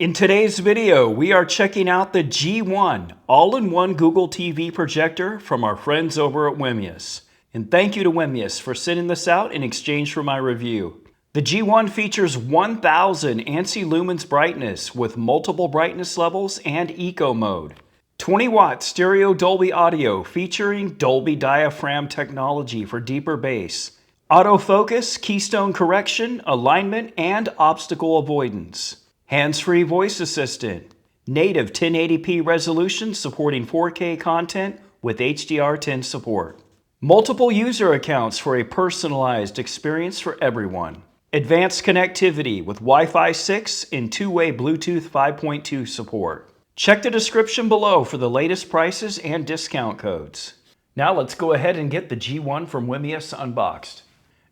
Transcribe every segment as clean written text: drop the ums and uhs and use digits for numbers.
In today's video, we are checking out the G1 all-in-one Google TV projector from our friends over at WIMIUS. And thank you to WIMIUS for sending this out in exchange for my review. The G1 features 1000 ANSI Lumens brightness with multiple brightness levels and eco mode. 20-watt stereo Dolby audio featuring Dolby diaphragm technology for deeper bass. Autofocus, keystone correction, alignment, and obstacle avoidance. Hands-free voice assistant. Native 1080p resolution supporting 4K content with HDR10 support. Multiple user accounts for a personalized experience for everyone. Advanced connectivity with Wi-Fi 6 and two-way Bluetooth 5.2 support. Check the description below for the latest prices and discount codes. Now let's go ahead and get the G1 from WIMIUS unboxed.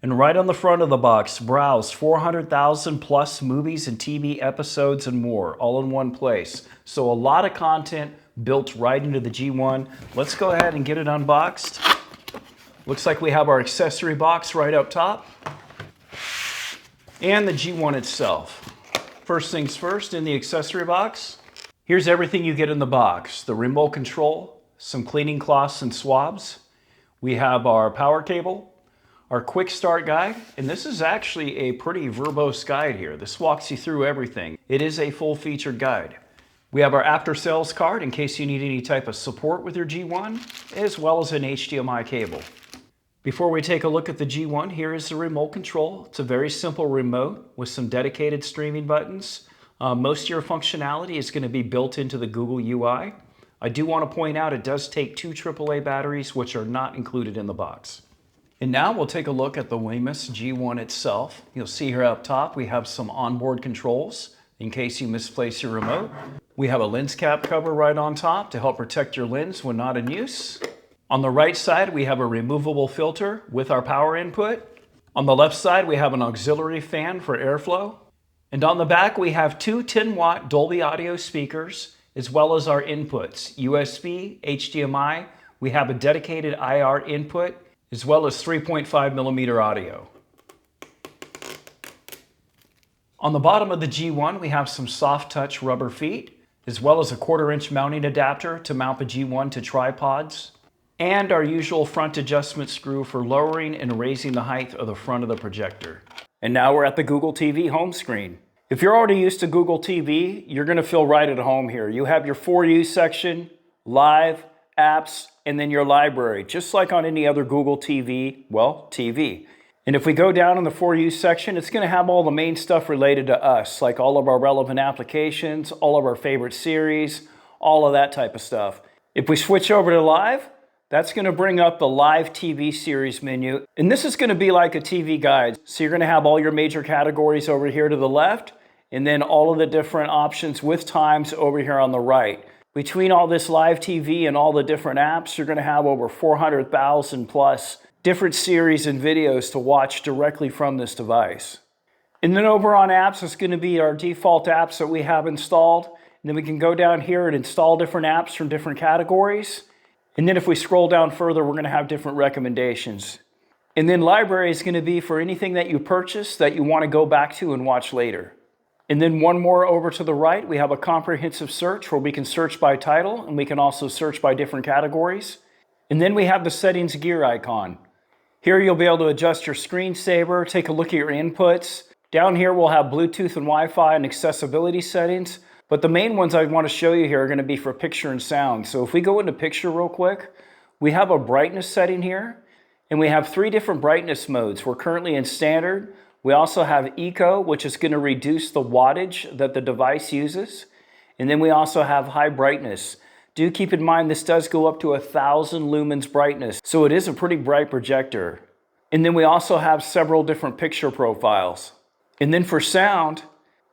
And right on the front of the box, browse 400,000 plus movies and TV episodes and more, all in one place. So a lot of content built right into the G1. Let's go ahead and get it unboxed. Looks like we have our accessory box right up top. And the G1 itself. First things first, in the accessory box, here's everything you get in the box. The remote control, some cleaning cloths and swabs. We have our power cable, our quick start guide, and this is actually a pretty verbose guide here. This walks you through everything. It is a full featured guide. We have our after sales card in case you need any type of support with your G1, as well as an HDMI cable. Before we take a look at the G1, here is the remote control. It's a very simple remote with some dedicated streaming buttons. Most of your functionality is going to be built into the Google UI. I do want to point out it does take two AAA batteries, which are not included in the box. And now we'll take a look at the WIMIUS G1 itself. You'll see here up top we have some onboard controls in case you misplace your remote. We have a lens cap cover right on top to help protect your lens when not in use. On the right side we have a removable filter with our power input. On the left side we have an auxiliary fan for airflow. And on the back we have two 10-watt Dolby audio speakers as well as our inputs, USB, HDMI. We have a dedicated IR input as well as 3.5mm audio. On the bottom of the G1, we have some soft touch rubber feet, as well as a 1/4-inch mounting adapter to mount the G1 to tripods, and our usual front adjustment screw for lowering and raising the height of the front of the projector. And now we're at the Google TV home screen. If you're already used to Google TV, you're gonna feel right at home here. You have your For You section, live, apps, and then your library, just like on any other Google TV, well, TV. And if we go down in the For You section, it's going to have all the main stuff related to us, like all of our relevant applications, all of our favorite series, all of that type of stuff. If we switch over to live, that's going to bring up the live TV series menu. And this is going to be like a TV guide. So you're going to have all your major categories over here to the left, and then all of the different options with times over here on the right. Between all this live TV and all the different apps, you're going to have over 400,000 plus different series and videos to watch directly from this device. And then over on apps, it's going to be our default apps that we have installed. And then we can go down here and install different apps from different categories. And then if we scroll down further, we're going to have different recommendations. And then library is going to be for anything that you purchase that you want to go back to and watch later. And then one more over to the right, we have a comprehensive search where we can search by title and we can also search by different categories. And then we have the settings gear icon. Here you'll be able to adjust your screensaver, take a look at your inputs. Down here we'll have Bluetooth and Wi-Fi and accessibility settings. But the main ones I want to show you here are going to be for picture and sound. So if we go into picture real quick, we have a brightness setting here. And we have 3 different brightness modes. We're currently in standard. We also have Eco, which is going to reduce the wattage that the device uses. And then we also have high brightness. Do keep in mind this does go up to 1000 lumens brightness, so it is a pretty bright projector. And then we also have several different picture profiles. And then for sound,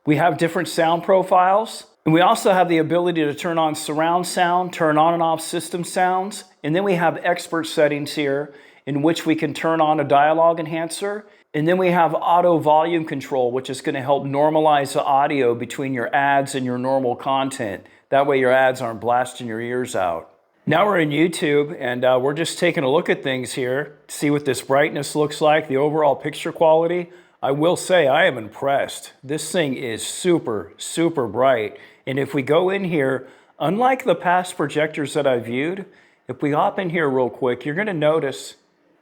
we have different sound profiles. And we also have the ability to turn on surround sound, turn on and off system sounds. And then we have expert settings here in which we can turn on a dialogue enhancer. And then we have auto volume control, which is going to help normalize the audio between your ads and your normal content. That way your ads aren't blasting your ears out. Now we're in YouTube and we're just taking a look at things here to see what this brightness looks like, the overall picture quality. I will say I am impressed. This thing is super, super bright. And if we go in here, unlike the past projectors that I viewed, if we hop in here real quick, you're gonna notice,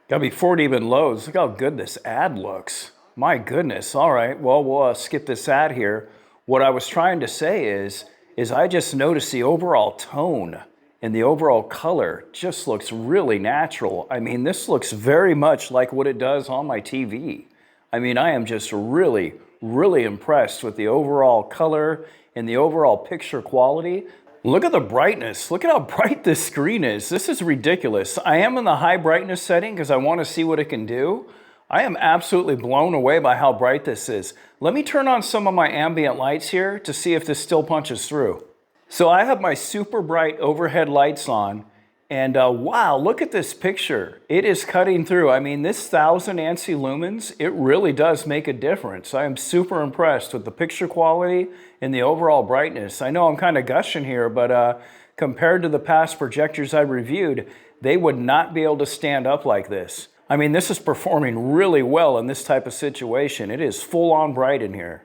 got before it even loads, look how good this ad looks. My goodness, all right, well, we'll skip this ad here. What I was trying to say is I just noticed the overall tone and the overall color just looks really natural. I mean, this looks very much like what it does on my TV. I mean, I am just really, really impressed with the overall color and the overall picture quality. Look at the brightness. Look at how bright this screen is. This is ridiculous. I am in the high brightness setting because I want to see what it can do. I am absolutely blown away by how bright this is. Let me turn on some of my ambient lights here to see if this still punches through. So I have my super bright overhead lights on. And wow, look at this picture. It is cutting through. I mean, this 1000 ANSI lumens, it really does make a difference. I am super impressed with the picture quality and the overall brightness. I know I'm kind of gushing here, but compared to the past projectors I reviewed, they would not be able to stand up like this. I mean, this is performing really well in this type of situation. It is full on bright in here.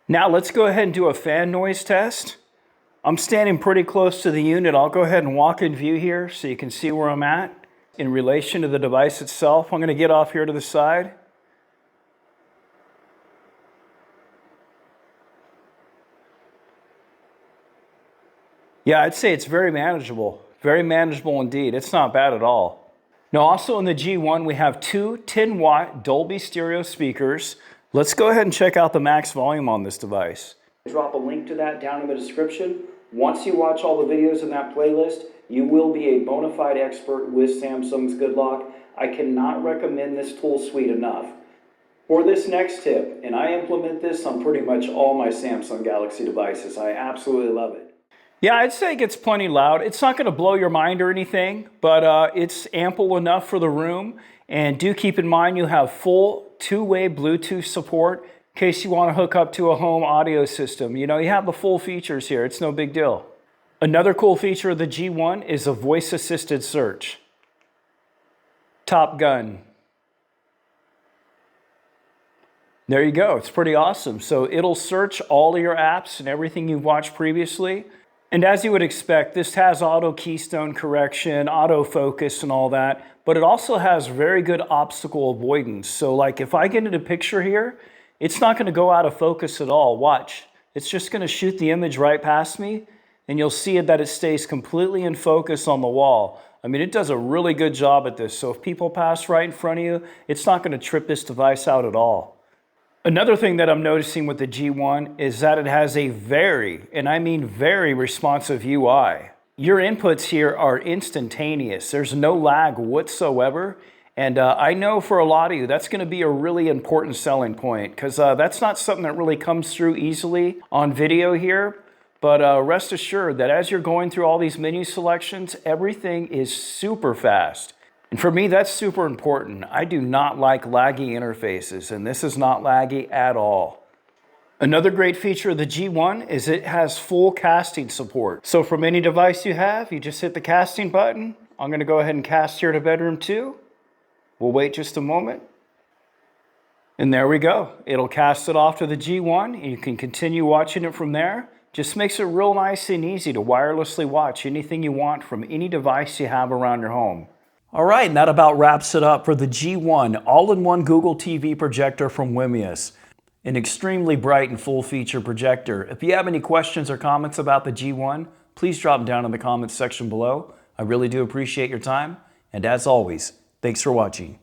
Now let's go ahead and do a fan noise test. I'm standing pretty close to the unit. I'll go ahead and walk in view here so you can see where I'm at in relation to the device itself. I'm going to get off here to the side. Yeah, I'd say it's very manageable. Very manageable indeed. It's not bad at all. Now also in the G1 we have two 10-watt Dolby stereo speakers. Let's go ahead and check out the max volume on this device. Drop a link to that down in the description. Once you watch all the videos in that playlist, you will be a bona fide expert with Samsung's Good Lock. I cannot recommend this tool suite enough. For this next tip, and I implement this on pretty much all my Samsung Galaxy devices, I absolutely love it. Yeah, I'd say it gets plenty loud. It's not going to blow your mind or anything, but it's ample enough for the room. And do keep in mind you have full two-way Bluetooth support. In case you want to hook up to a home audio system. You know, you have the full features here. It's no big deal. Another cool feature of the G1 is a voice-assisted search. Top Gun. There you go. It's pretty awesome. So it'll search all of your apps and everything you've watched previously. And as you would expect, this has auto keystone correction, autofocus and all that. But it also has very good obstacle avoidance. So like if I get into a picture here, it's not going to go out of focus at all. Watch. It's just going to shoot the image right past me, and you'll see that it stays completely in focus on the wall. I mean, it does a really good job at this. So if people pass right in front of you, it's not going to trip this device out at all. Another thing that I'm noticing with the G1 is that it has a very, and I mean very responsive UI. Your inputs here are instantaneous. There's no lag whatsoever. And I know for a lot of you, that's going to be a really important selling point because that's not something that really comes through easily on video here. But rest assured that as you're going through all these menu selections, everything is super fast. And for me, that's super important. I do not like laggy interfaces, and this is not laggy at all. Another great feature of the G1 is it has full casting support. So from any device you have, you just hit the casting button. I'm going to go ahead and cast here to bedroom 2. We'll wait just a moment. And there we go. It'll cast it off to the G1 and you can continue watching it from there. Just makes it real nice and easy to wirelessly watch anything you want from any device you have around your home. All right, and that about wraps it up for the G1 all-in-one Google TV projector from WIMIUS. An extremely bright and full-feature projector. If you have any questions or comments about the G1, please drop them down in the comments section below. I really do appreciate your time. And as always, thanks for watching.